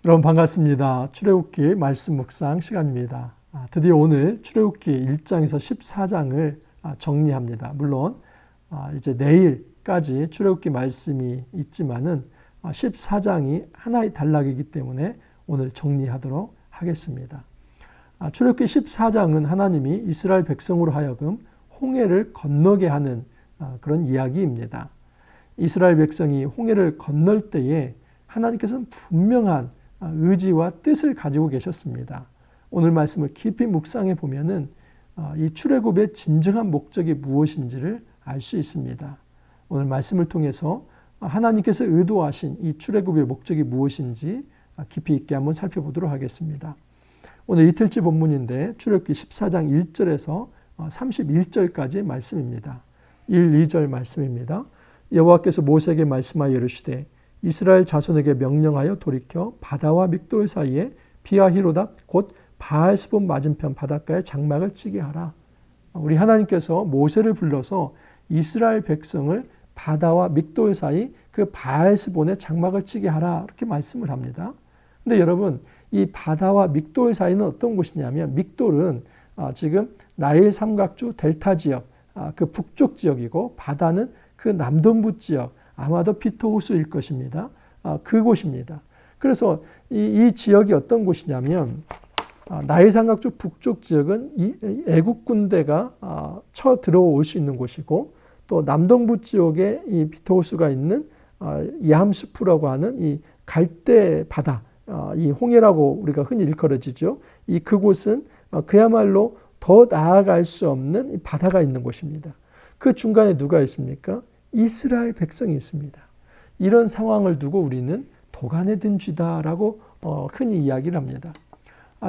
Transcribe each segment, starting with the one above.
여러분 반갑습니다. 출애굽기 말씀 묵상 시간입니다. 드디어 오늘 출애굽기 1장에서 14장을 정리합니다. 물론 이제 내일까지 출애굽기 말씀이 있지만은 14장이 하나의 단락이기 때문에 오늘 정리하도록 하겠습니다. 출애굽기 14장은 하나님이 이스라엘 백성으로 하여금 홍해를 건너게 하는 그런 이야기입니다. 이스라엘 백성이 홍해를 건널 때에 하나님께서는 분명한 의지와 뜻을 가지고 계셨습니다. 오늘 말씀을 깊이 묵상해 보면은 이 출애굽의 진정한 목적이 무엇인지를 알 수 있습니다. 오늘 말씀을 통해서 하나님께서 의도하신 이 출애굽의 목적이 무엇인지 깊이 있게 한번 살펴보도록 하겠습니다. 오늘 이틀째 본문인데 출애굽기 14장 1절에서 31절까지의 말씀입니다. 1, 2절 말씀입니다. 여호와께서 모세에게 말씀하여 이르시되 이스라엘 자손에게 명령하여 돌이켜 바다와 믹돌 사이에 비하히로답 곧 바알스본 맞은편 바닷가에 장막을 치게 하라. 우리 하나님께서 모세를 불러서 이스라엘 백성을 바다와 믹돌 사이 그 바알스본에 장막을 치게 하라 이렇게 말씀을 합니다. 근데 여러분 이 바다와 믹돌 사이는 어떤 곳이냐면 믹돌은 지금 나일 삼각주 델타 지역 그 북쪽 지역이고 바다는 그 남동부 지역 아마도 피토호수일 것입니다. 그곳입니다. 그래서 이 지역이 어떤 곳이냐면 나일 삼각주 북쪽 지역은 애국 군대가 쳐 들어올 수 있는 곳이고 또 남동부 지역에 이 피토호수가 있는 야함수프라고 하는 이 갈대 바다, 이 홍해라고 우리가 흔히 일컬어지죠. 이 그곳은 그야말로 더 나아갈 수 없는 이 바다가 있는 곳입니다. 그 중간에 누가 있습니까? 이스라엘 백성이 있습니다. 이런 상황을 두고 우리는 도간에 든 쥐다라고 흔히 이야기를 합니다.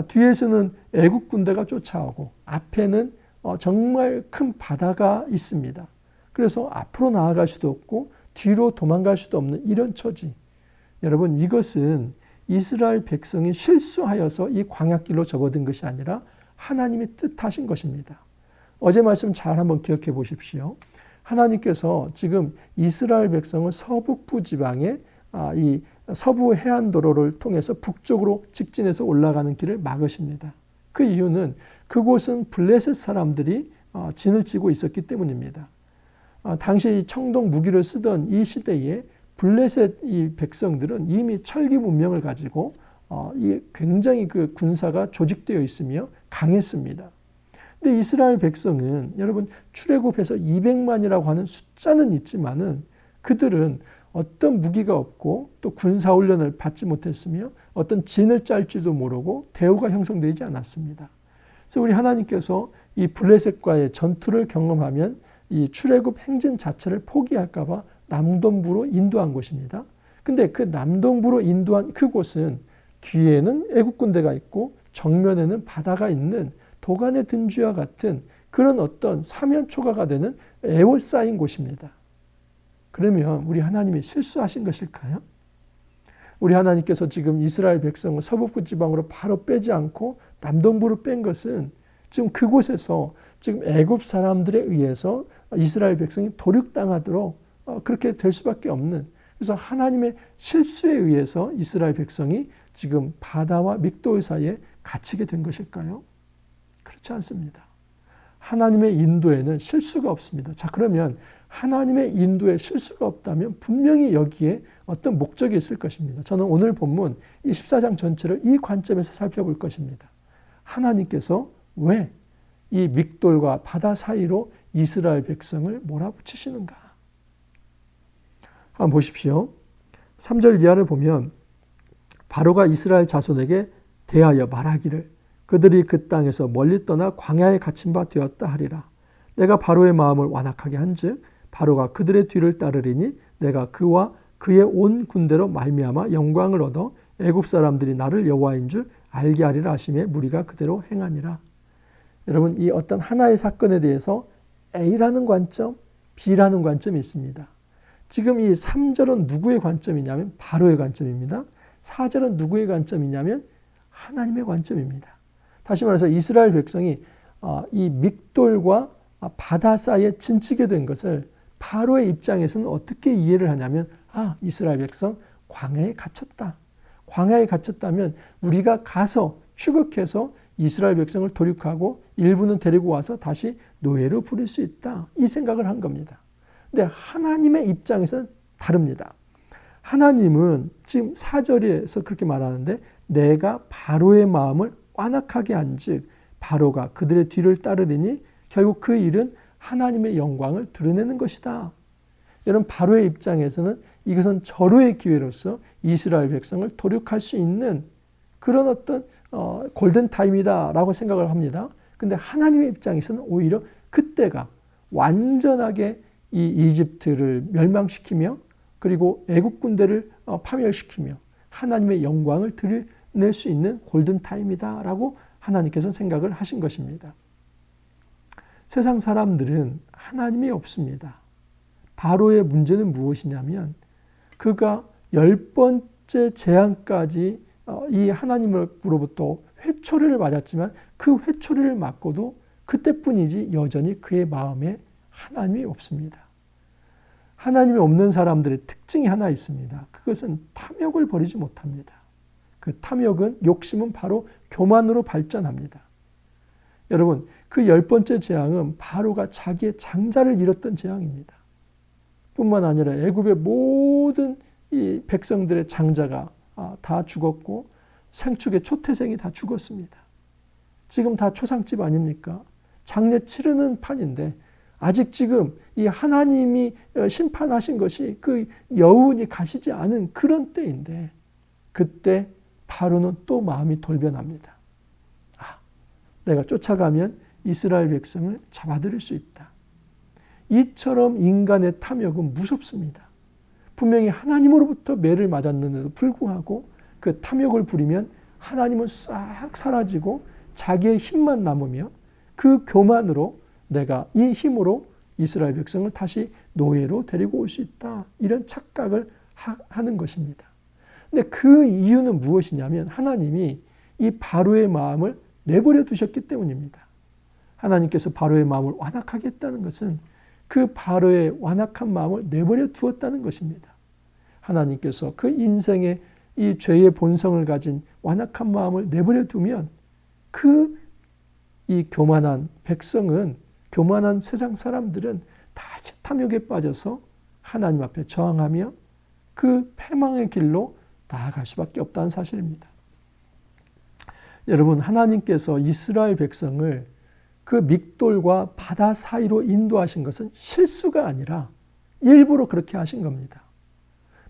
뒤에서는 애국 군대가 쫓아오고 앞에는 정말 큰 바다가 있습니다. 그래서 앞으로 나아갈 수도 없고 뒤로 도망갈 수도 없는 이런 처지. 여러분 이것은 이스라엘 백성이 실수하여서 이 광야길로 접어든 것이 아니라 하나님이 뜻하신 것입니다. 어제 말씀 잘 한번 기억해 보십시오. 하나님께서 지금 이스라엘 백성을 서북부 지방에 이 서부 해안도로를 통해서 북쪽으로 직진해서 올라가는 길을 막으십니다. 그 이유는 그곳은 블레셋 사람들이 진을 치고 있었기 때문입니다. 당시 청동 무기를 쓰던 이 시대에 블레셋 이 백성들은 이미 철기 문명을 가지고 굉장히 그 군사가 조직되어 있으며 강했습니다. 근데 이스라엘 백성은 여러분 출애굽해서 200만이라고 하는 숫자는 있지만은 그들은 어떤 무기가 없고 또 군사훈련을 받지 못했으며 어떤 진을 짤지도 모르고 대우가 형성되지 않았습니다. 그래서 우리 하나님께서 이 블레셋과의 전투를 경험하면 이 출애굽 행진 자체를 포기할까 봐 남동부로 인도한 곳입니다. 근데 그 남동부로 인도한 그곳은 뒤에는 애국 군대가 있고 정면에는 바다가 있는 도간에 든 쥐와 같은 그런 어떤 사면초가가 되는 에워싸인 곳입니다. 그러면 우리 하나님이 실수하신 것일까요? 우리 하나님께서 지금 이스라엘 백성을 서북부 지방으로 바로 빼지 않고 남동부로 뺀 것은 지금 그곳에서 지금 애굽 사람들에 의해서 이스라엘 백성이 도륙당하도록 그렇게 될 수밖에 없는, 그래서 하나님의 실수에 의해서 이스라엘 백성이 지금 바다와 믹돌 사이에 갇히게 된 것일까요? 그렇지 않습니다. 하나님의 인도에는 실수가 없습니다. 자, 그러면 하나님의 인도에 실수가 없다면 분명히 여기에 어떤 목적이 있을 것입니다. 저는 오늘 본문 24장 전체를 이 관점에서 살펴볼 것입니다. 하나님께서 왜 이 믹돌과 바다 사이로 이스라엘 백성을 몰아붙이시는가? 한번 보십시오. 3절 이하를 보면 바로가 이스라엘 자손에게 대하여 말하기를 그들이 그 땅에서 멀리 떠나 광야에 갇힌 바 되었다 하리라. 내가 바로의 마음을 완악하게 한즉 바로가 그들의 뒤를 따르리니 내가 그와 그의 온 군대로 말미암아 영광을 얻어 애굽 사람들이 나를 여호와인 줄 알게 하리라 하심에 무리가 그대로 행하니라. 여러분 이 어떤 하나의 사건에 대해서 A라는 관점, B라는 관점이 있습니다. 지금 이 3절은 누구의 관점이냐면 바로의 관점입니다. 4절은 누구의 관점이냐면 하나님의 관점입니다. 다시 말해서 이스라엘 백성이 이 믹돌과 바다 사이에 진치게 된 것을 바로의 입장에서는 어떻게 이해를 하냐면 이스라엘 백성 광야에 갇혔다. 광야에 갇혔다면 우리가 가서 추격해서 이스라엘 백성을 도륙하고 일부는 데리고 와서 다시 노예로 부릴 수 있다. 이 생각을 한 겁니다. 근데 하나님의 입장에서는 다릅니다. 하나님은 지금 4절에서 그렇게 말하는데 내가 바로의 마음을 완악하게 한즉 바로가 그들의 뒤를 따르리니 결국 그 일은 하나님의 영광을 드러내는 것이다. 여러분 바로의 입장에서는 이것은 절호의 기회로서 이스라엘 백성을 도륙할 수 있는 그런 어떤 골든타임이다라고 생각을 합니다. 근데 하나님의 입장에서는 오히려 그때가 완전하게 이 이집트를 멸망시키며 그리고 애국 군대를 파멸시키며 하나님의 영광을 드러낼 수 있는 골든타임이다라고 하나님께서 생각을 하신 것입니다. 세상 사람들은 하나님이 없습니다. 바로의 문제는 무엇이냐면 그가 10번째 재앙까지 이 하나님으로부터 회초리를 맞았지만 그 회초리를 맞고도 그때뿐이지 여전히 그의 마음에 하나님이 없습니다. 하나님이 없는 사람들의 특징이 하나 있습니다. 그것은 탐욕을 버리지 못합니다. 그 탐욕은 욕심은 바로 교만으로 발전합니다. 여러분 그 10번째 재앙은 바로가 자기의 장자를 잃었던 재앙입니다. 뿐만 아니라 애굽의 모든 이 백성들의 장자가 다 죽었고 생축의 초태생이 다 죽었습니다. 지금 다 초상집 아닙니까? 장례 치르는 판인데 아직 지금 이 하나님이 심판하신 것이 그 여운이 가시지 않은 그런 때인데 그때 바로는 또 마음이 돌변합니다. 내가 쫓아가면 이스라엘 백성을 잡아들일 수 있다. 이처럼 인간의 탐욕은 무섭습니다. 분명히 하나님으로부터 매를 맞았는데도 불구하고 그 탐욕을 부리면 하나님은 싹 사라지고 자기의 힘만 남으며 그 교만으로 내가 이 힘으로 이스라엘 백성을 다시 노예로 데리고 올 수 있다. 이런 착각을 하는 것입니다. 근데 그 이유는 무엇이냐면 하나님이 이 바로의 마음을 내버려 두셨기 때문입니다. 하나님께서 바로의 마음을 완악하게 했다는 것은 그 바로의 완악한 마음을 내버려 두었다는 것입니다. 하나님께서 그 인생의 이 죄의 본성을 가진 완악한 마음을 내버려 두면 이 교만한 백성은 교만한 세상 사람들은 다시 탐욕에 빠져서 하나님 앞에 저항하며 그 패망의 길로 나아갈 수밖에 없다는 사실입니다. 여러분 하나님께서 이스라엘 백성을 그 믹돌과 바다 사이로 인도하신 것은 실수가 아니라 일부러 그렇게 하신 겁니다.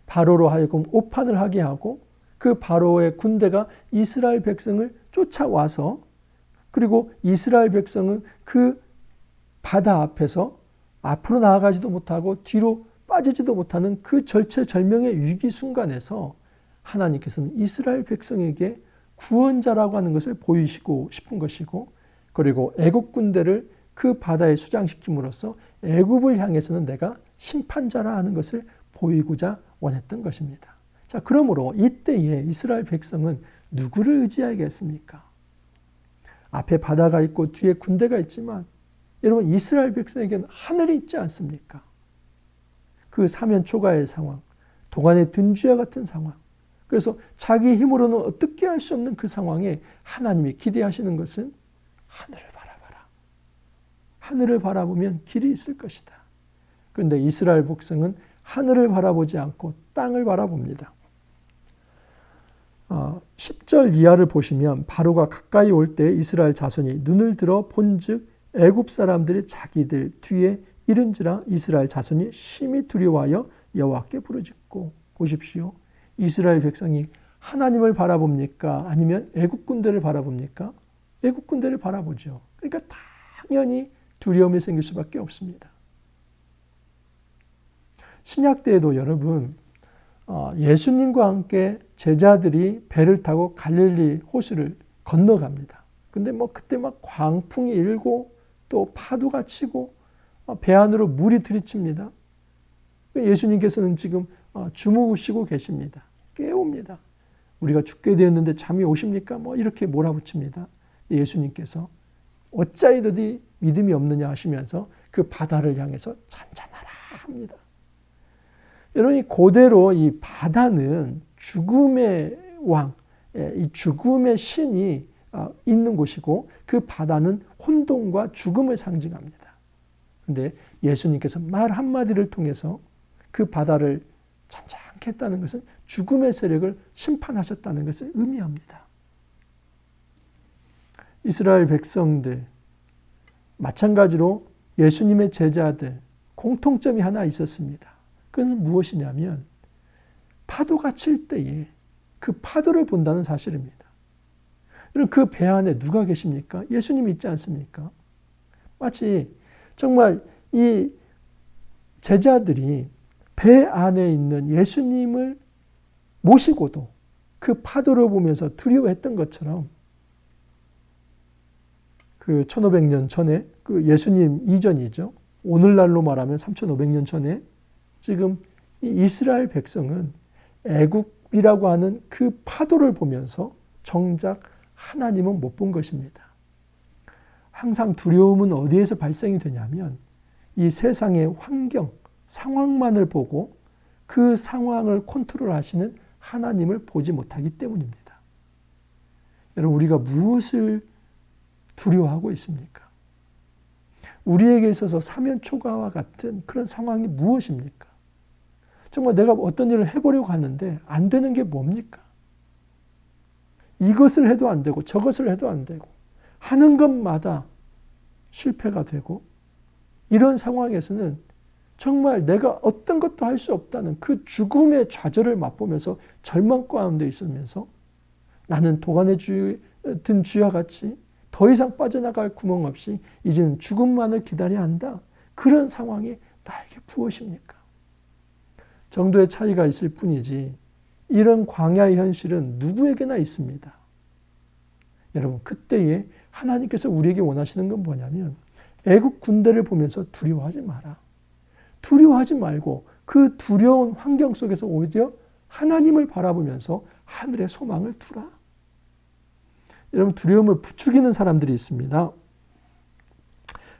바로로 하여금 오판을 하게 하고 그 바로의 군대가 이스라엘 백성을 쫓아와서 그리고 이스라엘 백성은 그 바다 앞에서 앞으로 나아가지도 못하고 뒤로 빠지지도 못하는 그 절체절명의 위기 순간에서 하나님께서는 이스라엘 백성에게 구원자라고 하는 것을 보이시고 싶은 것이고 그리고 애국 군대를 그 바다에 수장시킴으로써 애굽을 향해서는 내가 심판자라 하는 것을 보이고자 원했던 것입니다. 자, 그러므로 이때에 이스라엘 백성은 누구를 의지하겠습니까? 앞에 바다가 있고 뒤에 군대가 있지만 여러분 이스라엘 백성에게는 하늘이 있지 않습니까? 그 사면 초가의 상황, 도간의 든쥐와 같은 상황. 그래서 자기 힘으로는 어떻게 할 수 없는 그 상황에 하나님이 기대하시는 것은 하늘을 바라봐라. 하늘을 바라보면 길이 있을 것이다. 그런데 이스라엘 백성은 하늘을 바라보지 않고 땅을 바라봅니다. 10절 이하를 보시면 바로가 가까이 올 때 이스라엘 자손이 눈을 들어 본즉 애굽 사람들이 자기들 뒤에 이른지라 이스라엘 자손이 심히 두려워하여 여호와께 부르짖고. 보십시오. 이스라엘 백성이 하나님을 바라봅니까? 아니면 애국 군대를 바라봅니까? 애국 군대를 바라보죠. 그러니까 당연히 두려움이 생길 수밖에 없습니다. 신약 때에도 여러분 예수님과 함께 제자들이 배를 타고 갈릴리 호수를 건너갑니다. 근데 그때 광풍이 일고 또 파도가 치고 배 안으로 물이 들이칩니다. 예수님께서는 지금 주무시고 계십니다. 깨웁니다. 우리가 죽게 되었는데 잠이 오십니까? 이렇게 몰아붙입니다. 예수님께서 어찌하여 너희 믿음이 없느냐 하시면서 그 바다를 향해서 잔잔하라 합니다. 여러분, 고대로 이 바다는 죽음의 왕, 이 죽음의 신이 있는 곳이고 그 바다는 혼돈과 죽음을 상징합니다. 그런데 예수님께서 말 한마디를 통해서 그 바다를 잔잔케 했다는 것은 죽음의 세력을 심판하셨다는 것을 의미합니다. 이스라엘 백성들, 마찬가지로 예수님의 제자들, 공통점이 하나 있었습니다. 그것은 무엇이냐면 파도가 칠 때에 그 파도를 본다는 사실입니다. 그럼 그 배 안에 누가 계십니까? 예수님이 있지 않습니까? 마치 정말 이 제자들이 배 안에 있는 예수님을 모시고도 그 파도를 보면서 두려워했던 것처럼 그 1500년 전에 그 예수님 이전이죠. 오늘날로 말하면 3500년 전에 지금 이 이스라엘 백성은 애국이라고 하는 그 파도를 보면서 정작 하나님은 못 본 것입니다. 항상 두려움은 어디에서 발생이 되냐면 이 세상의 환경, 상황만을 보고 그 상황을 컨트롤하시는 하나님을 보지 못하기 때문입니다. 여러분, 우리가 무엇을 두려워하고 있습니까? 우리에게 있어서 사면초가와 같은 그런 상황이 무엇입니까? 정말 내가 어떤 일을 해보려고 하는데 안 되는 게 뭡니까? 이것을 해도 안 되고 저것을 해도 안 되고 하는 것마다 실패가 되고 이런 상황에서는 정말 내가 어떤 것도 할 수 없다는 그 죽음의 좌절을 맛보면서 절망 가운데 있으면서 나는 도간에 든 쥐와 같이 더 이상 빠져나갈 구멍 없이 이제는 죽음만을 기다려야 한다. 그런 상황이 나에게 무엇입니까? 정도의 차이가 있을 뿐이지 이런 광야의 현실은 누구에게나 있습니다. 여러분, 그때에 하나님께서 우리에게 원하시는 건 뭐냐면 애국 군대를 보면서 두려워하지 마라. 두려워하지 말고 그 두려운 환경 속에서 오히려 하나님을 바라보면서 하늘의 소망을 두라. 여러분, 두려움을 부추기는 사람들이 있습니다.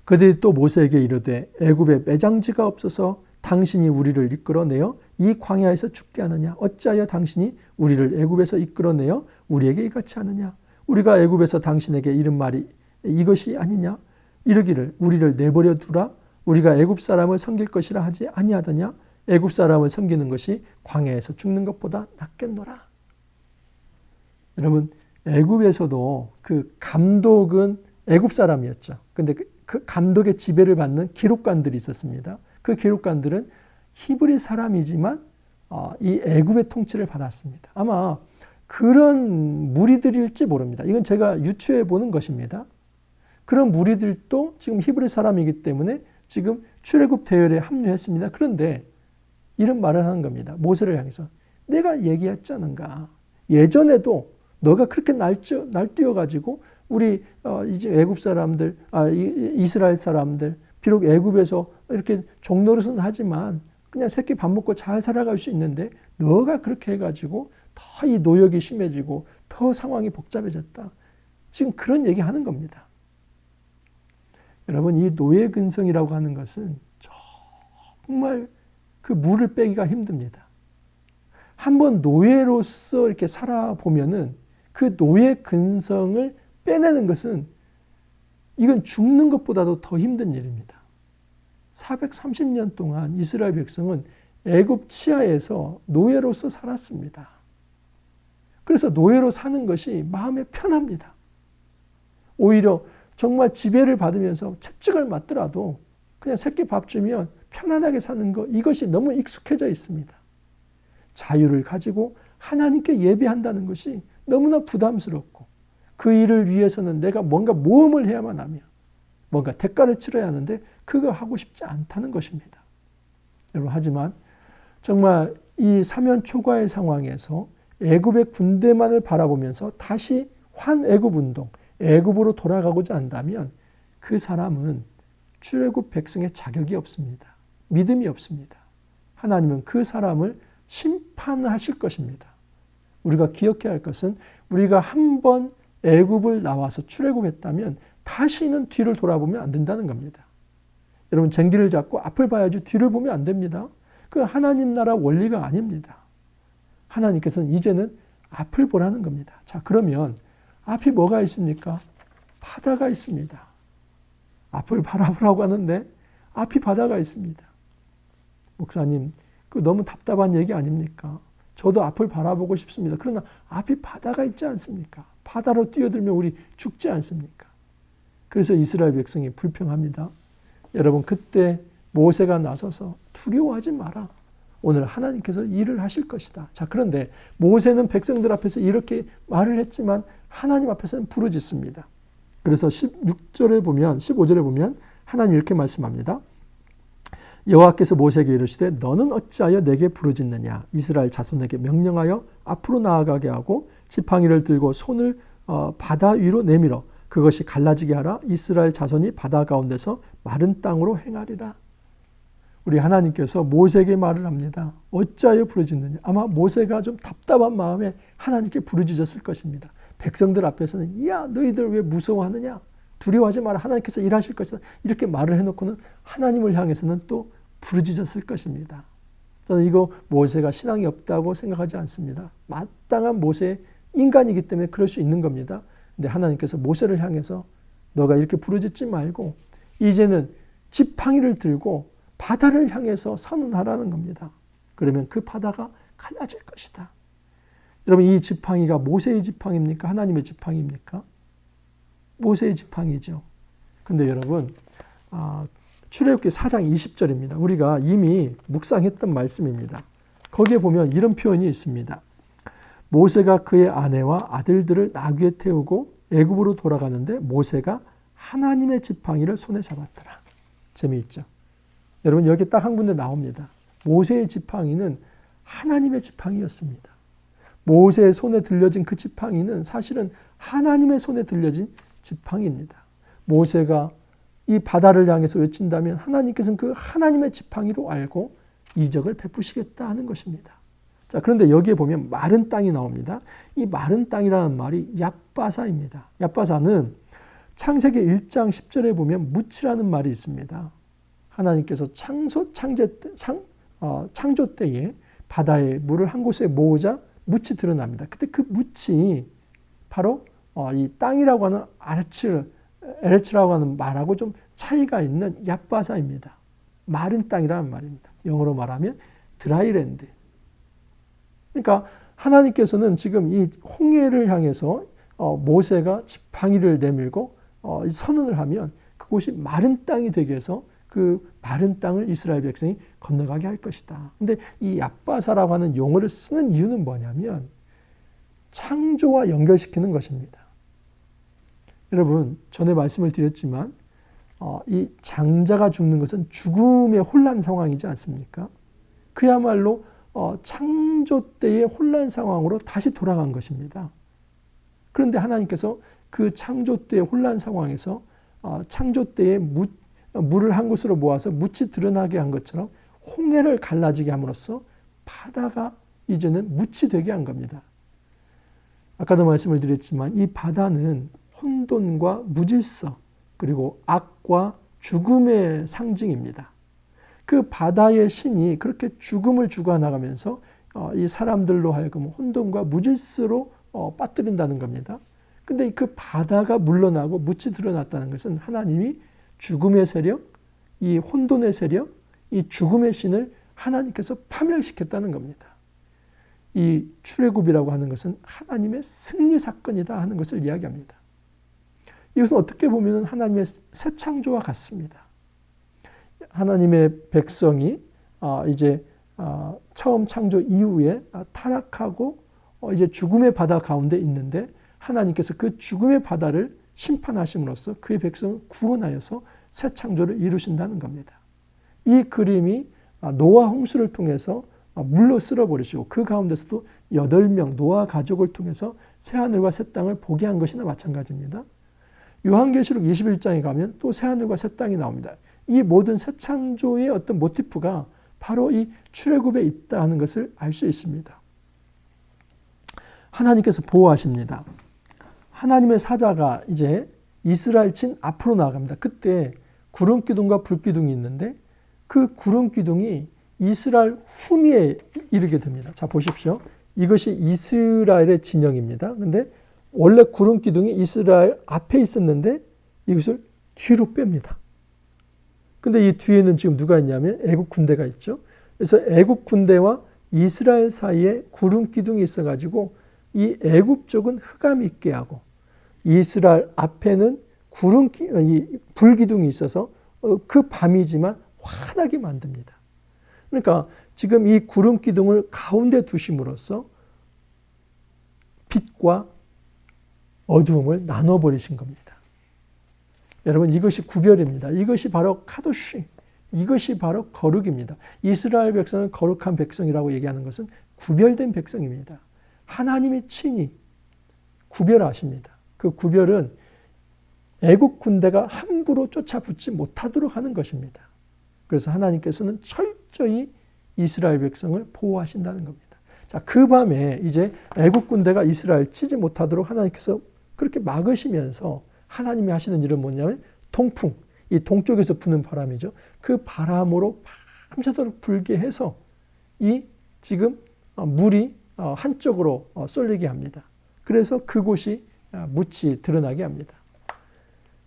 그들이 또 모세에게 이르되 애굽에 매장지가 없어서 당신이 우리를 이끌어내어 이 광야에서 죽게 하느냐? 어찌하여 당신이 우리를 애굽에서 이끌어내어 우리에게 이같이 하느냐? 우리가 애굽에서 당신에게 이른 말이 이것이 아니냐? 이르기를 우리를 내버려 두라. 우리가 애굽 사람을 섬길 것이라 하지 아니하더냐? 애굽 사람을 섬기는 것이 광야에서 죽는 것보다 낫겠노라. 여러분, 애굽에서도 그 감독은 애굽 사람이었죠. 근데 그 감독의 지배를 받는 기록관들이 있었습니다. 그 기록관들은 히브리 사람이지만 이 애굽의 통치를 받았습니다. 아마 그런 무리들일지 모릅니다. 이건 제가 유추해 보는 것입니다. 그런 무리들도 지금 히브리 사람이기 때문에 지금 출애굽 대열에 합류했습니다. 그런데 이런 말을 하는 겁니다. 모세를 향해서 내가 얘기했지 않은가. 예전에도 너가 그렇게 날뛰어가지고 우리 이제 애굽 사람들, 이스라엘 사람들 비록 애굽에서 이렇게 종노릇은 하지만 그냥 새끼 밥 먹고 잘 살아갈 수 있는데 너가 그렇게 해가지고 더 이 노역이 심해지고 더 상황이 복잡해졌다. 지금 그런 얘기하는 겁니다. 여러분, 이 노예 근성이라고 하는 것은 정말 그 물을 빼기가 힘듭니다. 한번 노예로서 이렇게 살아보면은 그 노예 근성을 빼내는 것은 이건 죽는 것보다도 더 힘든 일입니다. 430년 동안 이스라엘 백성은 애굽 치하에서 노예로서 살았습니다. 그래서 노예로 사는 것이 마음에 편합니다. 오히려 정말 지배를 받으면서 채찍을 맞더라도 그냥 새끼 밥 주면 편안하게 사는 것, 이것이 너무 익숙해져 있습니다. 자유를 가지고 하나님께 예배한다는 것이 너무나 부담스럽고 그 일을 위해서는 내가 뭔가 모험을 해야만 하며 뭔가 대가를 치러야 하는데 그거 하고 싶지 않다는 것입니다. 여러분, 하지만 정말 이 사면 초과의 상황에서 애굽의 군대만을 바라보면서 다시 환애굽 운동, 애굽으로 돌아가고자 한다면 그 사람은 출애굽 백성의 자격이 없습니다. 믿음이 없습니다. 하나님은 그 사람을 심판하실 것입니다. 우리가 기억해야 할 것은 우리가 한번 애굽을 나와서 출애굽했다면 다시는 뒤를 돌아보면 안 된다는 겁니다. 여러분, 쟁기를 잡고 앞을 봐야지 뒤를 보면 안 됩니다. 그 하나님 나라 원리가 아닙니다. 하나님께서는 이제는 앞을 보라는 겁니다. 자, 그러면 앞이 뭐가 있습니까? 바다가 있습니다. 앞을 바라보라고 하는데 앞이 바다가 있습니다. 목사님, 그 너무 답답한 얘기 아닙니까? 저도 앞을 바라보고 싶습니다. 그러나 앞이 바다가 있지 않습니까? 바다로 뛰어들면 우리 죽지 않습니까? 그래서 이스라엘 백성이 불평합니다. 여러분, 그때 모세가 나서서 두려워하지 마라. 오늘 하나님께서 일을 하실 것이다. 자, 그런데 모세는 백성들 앞에서 이렇게 말을 했지만 하나님 앞에서는 부르짖습니다. 그래서 16절에 보면, 15절에 보면 하나님 이렇게 말씀합니다. 여호와께서 모세에게 이르시되 너는 어찌하여 내게 부르짖느냐? 이스라엘 자손에게 명령하여 앞으로 나아가게 하고 지팡이를 들고 손을 바다 위로 내밀어 그것이 갈라지게 하라. 이스라엘 자손이 바다 가운데서 마른 땅으로 행하리라. 우리 하나님께서 모세에게 말을 합니다. 어찌하여 부르짖느냐? 아마 모세가 좀 답답한 마음에 하나님께 부르짖었을 것입니다. 백성들 앞에서는 야, 너희들 왜 무서워하느냐? 두려워하지 마라. 하나님께서 일하실 것이다. 이렇게 말을 해놓고는 하나님을 향해서는 또 부르짖었을 것입니다. 저는 이거 모세가 신앙이 없다고 생각하지 않습니다. 마땅한 모세의 인간이기 때문에 그럴 수 있는 겁니다. 근데 하나님께서 모세를 향해서 너가 이렇게 부르짖지 말고 이제는 지팡이를 들고 바다를 향해서 선언하라는 겁니다. 그러면 그 바다가 갈라질 것이다. 여러분, 이 지팡이가 모세의 지팡이입니까? 하나님의 지팡이입니까? 모세의 지팡이죠. 근데 여러분, 출애굽기 4장 20절입니다. 우리가 이미 묵상했던 말씀입니다. 거기에 보면 이런 표현이 있습니다. 모세가 그의 아내와 아들들을 나귀에 태우고 애굽으로 돌아가는데 모세가 하나님의 지팡이를 손에 잡았더라. 재미있죠? 여러분, 여기 딱 한 군데 나옵니다. 모세의 지팡이는 하나님의 지팡이였습니다. 모세의 손에 들려진 그 지팡이는 사실은 하나님의 손에 들려진 지팡이입니다. 모세가 이 바다를 향해서 외친다면 하나님께서는 그 하나님의 지팡이로 알고 이적을 베푸시겠다 하는 것입니다. 자, 그런데 여기에 보면 마른 땅이 나옵니다. 이 마른 땅이라는 말이 얍바사입니다. 얍바사는 창세기 1장 10절에 보면 묻히라는 말이 있습니다. 하나님께서 창조 때에 바다에 물을 한 곳에 모으자 묻이 드러납니다. 그때 그 묻이 바로 이 땅이라고 하는 에레츠라고 하는 말하고 좀 차이가 있는 얍바사입니다. 마른 땅이라는 말입니다. 영어로 말하면 드라이랜드. 그러니까 하나님께서는 지금 이 홍해를 향해서 모세가 지팡이를 내밀고 선언을 하면 그곳이 마른 땅이 되게 해서 그 마른 땅을 이스라엘 백성이 건너가게 할 것이다. 근데 이 얍바사라고 하는 용어를 쓰는 이유는 뭐냐면 창조와 연결시키는 것입니다. 여러분, 전에 말씀을 드렸지만 이 장자가 죽는 것은 죽음의 혼란 상황이지 않습니까? 그야말로 창조 때의 혼란 상황으로 다시 돌아간 것입니다. 그런데 하나님께서 그 창조 때의 혼란 상황에서 창조 때의 물을 한 곳으로 모아서 묻이 드러나게 한 것처럼 홍해를 갈라지게 함으로써 바다가 이제는 묻이 되게 한 겁니다. 아까도 말씀을 드렸지만 이 바다는 혼돈과 무질서 그리고 악과 죽음의 상징입니다. 그 바다의 신이 그렇게 죽음을 주관하면서 이 사람들로 하여금 혼돈과 무질서로 빠뜨린다는 겁니다. 근데 그 바다가 물러나고 묻이 드러났다는 것은 하나님이 죽음의 세력, 이 혼돈의 세력, 이 죽음의 신을 하나님께서 파멸시켰다는 겁니다. 이 출애굽이라고 하는 것은 하나님의 승리 사건이다 하는 것을 이야기합니다. 이것은 어떻게 보면 하나님의 새 창조와 같습니다. 하나님의 백성이 이제 처음 창조 이후에 타락하고 이제 죽음의 바다 가운데 있는데 하나님께서 그 죽음의 바다를 심판하심으로써 그의 백성을 구원하여서 새 창조를 이루신다는 겁니다. 이 그림이 노아 홍수를 통해서 물로 쓸어버리시고 그 가운데서도 8명 노아 가족을 통해서 새하늘과 새 땅을 보게 한 것이나 마찬가지입니다. 요한계시록 21장에 가면 또 새하늘과 새 땅이 나옵니다. 이 모든 새 창조의 어떤 모티프가 바로 이 출애굽에 있다 하는 것을 알 수 있습니다. 하나님께서 보호하십니다. 하나님의 사자가 이제 이스라엘 친 앞으로 나아갑니다. 그때 구름 기둥과 불 기둥이 있는데 그 구름 기둥이 이스라엘 후미에 이르게 됩니다. 자, 보십시오. 이것이 이스라엘의 진영입니다. 근데 원래 구름 기둥이 이스라엘 앞에 있었는데 이것을 뒤로 뺍니다. 근데 이 뒤에는 지금 누가 있냐면 애국 군대가 있죠. 그래서 애국 군대와 이스라엘 사이에 구름 기둥이 있어가지고 이 애국 쪽은 흑암이 있게 하고 이스라엘 앞에는 이 불기둥이 있어서 그 밤이지만 환하게 만듭니다. 그러니까 지금 이 구름 기둥을 가운데 두심으로써 빛과 어두움을 나눠버리신 겁니다. 여러분, 이것이 구별입니다. 이것이 바로 카도시, 이것이 바로 거룩입니다. 이스라엘 백성은 거룩한 백성이라고 얘기하는 것은 구별된 백성입니다. 하나님이 친히 구별하십니다. 그 구별은 애국 군대가 함부로 쫓아붙지 못하도록 하는 것입니다. 그래서 하나님께서는 철저히 이스라엘 백성을 보호하신다는 겁니다. 자, 그 밤에 이제 애국 군대가 이스라엘 치지 못하도록 하나님께서 그렇게 막으시면서 하나님이 하시는 일은 뭐냐면 동풍, 이 동쪽에서 부는 바람이죠. 그 바람으로 밤새도록 불게 해서 이 지금 물이 한쪽으로 쏠리게 합니다. 그래서 그곳이 묻이 드러나게 합니다.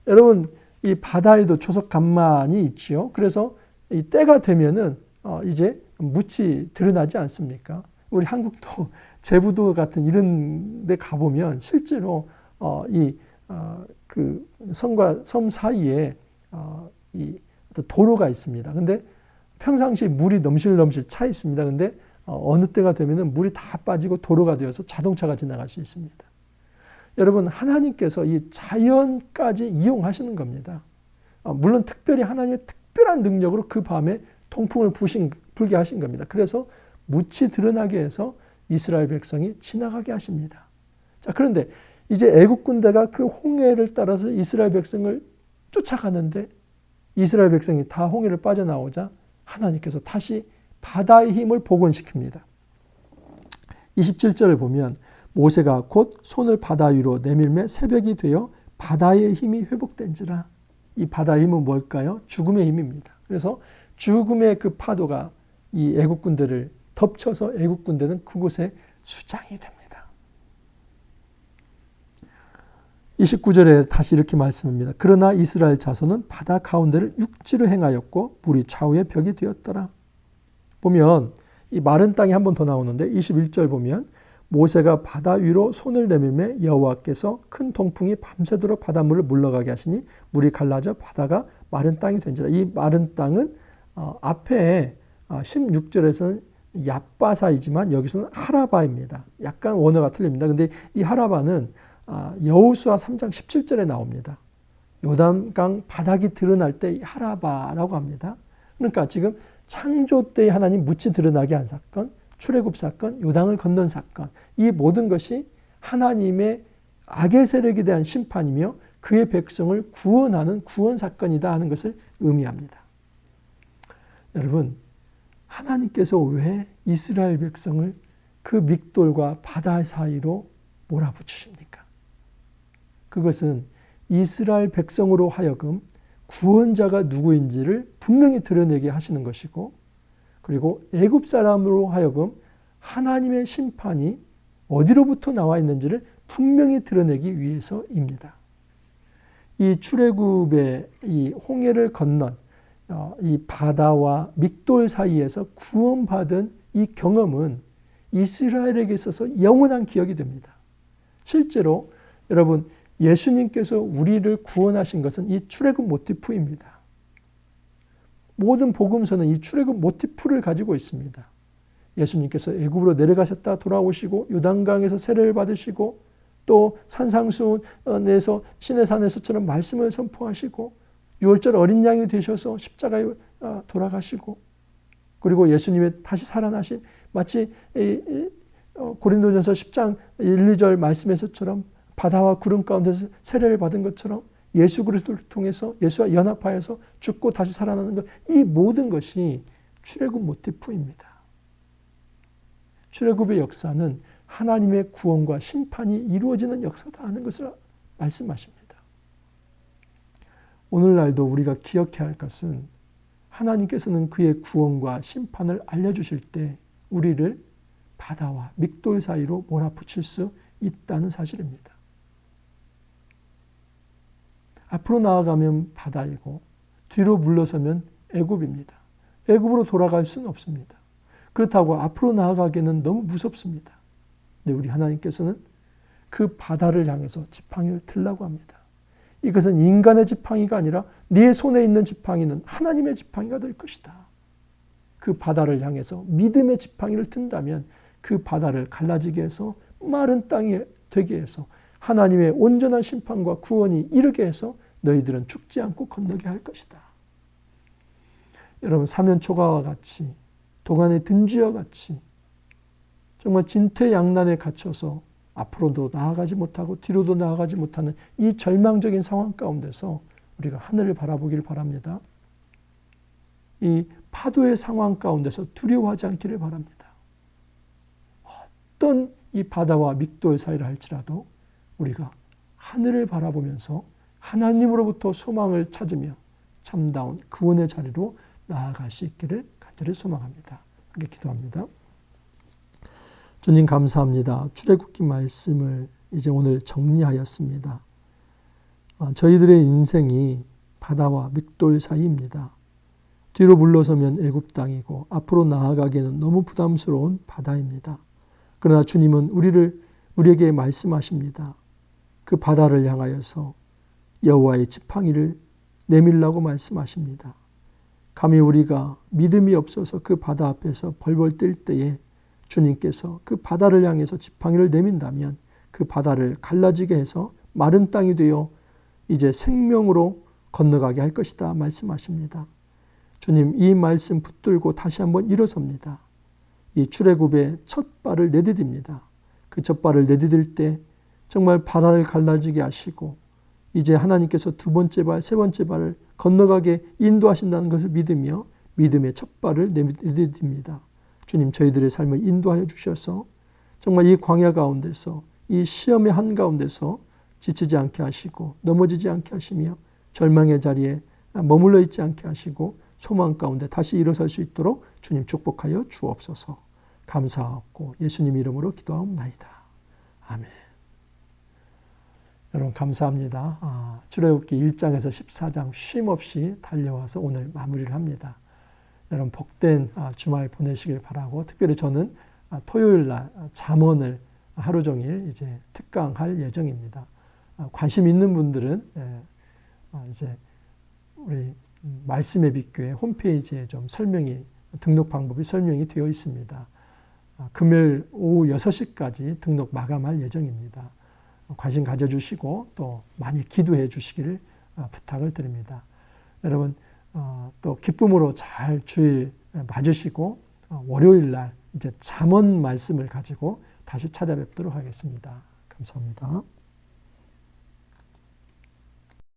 여러분, 이 바다에도 초석간만이 있지요. 그래서 이 때가 되면은 이제 묻이 드러나지 않습니까? 우리 한국도 제부도 같은 이런 데 가보면 실제로 그 섬과 섬 사이에 이 도로가 있습니다. 근데 평상시 물이 넘실넘실 차 있습니다. 근데 어느 때가 되면은 물이 다 빠지고 도로가 되어서 자동차가 지나갈 수 있습니다. 여러분, 하나님께서 이 자연까지 이용하시는 겁니다. 물론 특별히 하나님의 특별한 능력으로 그 밤에 통풍을 불게 하신 겁니다. 그래서 묻이 드러나게 해서 이스라엘 백성이 지나가게 하십니다. 자, 그런데 이제 애국 군대가 그 홍해를 따라서 이스라엘 백성을 쫓아가는데 이스라엘 백성이 다 홍해를 빠져나오자 하나님께서 다시 바다의 힘을 복원시킵니다. 27절을 보면 모세가 곧 손을 바다 위로 내밀매 새벽이 되어 바다의 힘이 회복된지라. 이 바다의 힘은 뭘까요? 죽음의 힘입니다. 그래서 죽음의 그 파도가 이 애국 군대를 덮쳐서 애국 군대는 그곳에 수장이 됩니다. 29절에 다시 이렇게 말씀합니다. 그러나 이스라엘 자손은 바다 가운데를 육지로 행하였고 물이 좌우의 벽이 되었더라. 보면 이 마른 땅이 한 번 더 나오는데 21절 보면 모세가 바다 위로 손을 내밀매 여호와께서 큰 동풍이 밤새도록 바닷물을 물러가게 하시니 물이 갈라져 바다가 마른 땅이 된지라. 이 마른 땅은 앞에 16절에서는 얍바사이지만 여기서는 하라바입니다. 약간 원어가 틀립니다. 근데 이 하라바는 여호수아 3장 17절에 나옵니다. 요단강 바닥이 드러날 때 하라바라고 합니다. 그러니까 지금 창조 때 하나님 묻이 드러나게 한 사건, 출애굽 사건, 요단을 건넌 사건, 이 모든 것이 하나님의 악의 세력에 대한 심판이며 그의 백성을 구원하는 구원 사건이다 하는 것을 의미합니다. 여러분, 하나님께서 왜 이스라엘 백성을 그 믹돌과 바다 사이로 몰아붙이십니까? 그것은 이스라엘 백성으로 하여금 구원자가 누구인지를 분명히 드러내게 하시는 것이고, 그리고 애굽 사람으로 하여금 하나님의 심판이 어디로부터 나와 있는지를 분명히 드러내기 위해서입니다. 이 출애굽의 이 홍해를 건넌 이 바다와 믹돌 사이에서 구원받은 이 경험은 이스라엘에게 있어서 영원한 기억이 됩니다. 실제로 여러분, 예수님께서 우리를 구원하신 것은 이 출애굽 모티프입니다. 모든 복음서는 이 출애굽 모티프를 가지고 있습니다. 예수님께서 애굽으로 내려가셨다 돌아오시고 요단강에서 세례를 받으시고 또 산상수원에서 시내산에서처럼 말씀을 선포하시고 유월절 어린 양이 되셔서 십자가에 돌아가시고, 그리고 예수님의 다시 살아나신 마치 고린도전서 10장 1, 2절 말씀에서처럼 바다와 구름 가운데서 세례를 받은 것처럼 예수 그리스도를 통해서 예수와 연합하여서 죽고 다시 살아나는 것, 이 모든 것이 출애굽 모티프입니다. 출애굽의 역사는 하나님의 구원과 심판이 이루어지는 역사다 하는 것을 말씀하십니다. 오늘날도 우리가 기억해야 할 것은 하나님께서는 그의 구원과 심판을 알려주실 때 우리를 바다와 믹돌 사이로 몰아붙일 수 있다는 사실입니다. 앞으로 나아가면 바다이고 뒤로 물러서면 애굽입니다. 애굽으로 돌아갈 수는 없습니다. 그렇다고 앞으로 나아가기는 너무 무섭습니다. 근데 우리 하나님께서는 그 바다를 향해서 지팡이를 들라고 합니다. 이것은 인간의 지팡이가 아니라 네 손에 있는 지팡이는 하나님의 지팡이가 될 것이다. 그 바다를 향해서 믿음의 지팡이를 든다면 그 바다를 갈라지게 해서 마른 땅이 되게 해서 하나님의 온전한 심판과 구원이 이르게 해서 너희들은 죽지 않고 건너게 할 것이다. 여러분, 사면초가와 같이 도간의 든지와 같이 정말 진퇴양난에 갇혀서 앞으로도 나아가지 못하고 뒤로도 나아가지 못하는 이 절망적인 상황 가운데서 우리가 하늘을 바라보길 바랍니다. 이 파도의 상황 가운데서 두려워하지 않기를 바랍니다. 어떤 이 바다와 믹돌 사이를 할지라도 우리가 하늘을 바라보면서 하나님으로부터 소망을 찾으며 참다운 구원의 자리로 나아갈 수 있기를 간절히 소망합니다. 함께 기도합니다. 주님 감사합니다. 출애굽기 말씀을 이제 오늘 정리하였습니다. 저희들의 인생이 바다와 믹돌 사이입니다. 뒤로 물러서면 애굽 땅이고 앞으로 나아가기에는 너무 부담스러운 바다입니다. 그러나 주님은 우리에게 말씀하십니다. 그 바다를 향하여서 여호와의 지팡이를 내밀라고 말씀하십니다. 감히 우리가 믿음이 없어서 그 바다 앞에서 벌벌 뜰 때에 주님께서 그 바다를 향해서 지팡이를 내민다면 그 바다를 갈라지게 해서 마른 땅이 되어 이제 생명으로 건너가게 할 것이다 말씀하십니다. 주님, 이 말씀 붙들고 다시 한번 일어섭니다. 이 출애굽의 첫 발을 내디딥니다. 그 첫 발을 내디딜 때 정말 바다를 갈라지게 하시고 이제 하나님께서 두 번째 발, 세 번째 발을 건너가게 인도하신다는 것을 믿으며 믿음의 첫 발을 내디딥니다. 주님, 저희들의 삶을 인도하여 주셔서 정말 이 광야 가운데서 이 시험의 한가운데서 지치지 않게 하시고 넘어지지 않게 하시며 절망의 자리에 머물러 있지 않게 하시고 소망 가운데 다시 일어설 수 있도록 주님 축복하여 주옵소서. 감사하고 예수님 이름으로 기도하옵나이다. 아멘. 여러분 감사합니다. 출애굽기 1장에서 14장 쉼없이 달려와서 오늘 마무리를 합니다. 여러분 복된 주말 보내시길 바라고, 특별히 저는 토요일 날 잠언을 하루 종일 이제 특강할 예정입니다. 관심 있는 분들은 이제 우리 말씀의 빛교회 홈페이지에 좀 등록 방법이 설명이 되어 있습니다. 금요일 오후 6시까지 등록 마감할 예정입니다. 관심 가져주시고 또 많이 기도해 주시기를 부탁을 드립니다. 여러분 또 기쁨으로 잘 주일 맞으시고 월요일 날 이제 잠언 말씀을 가지고 다시 찾아뵙도록 하겠습니다. 감사합니다.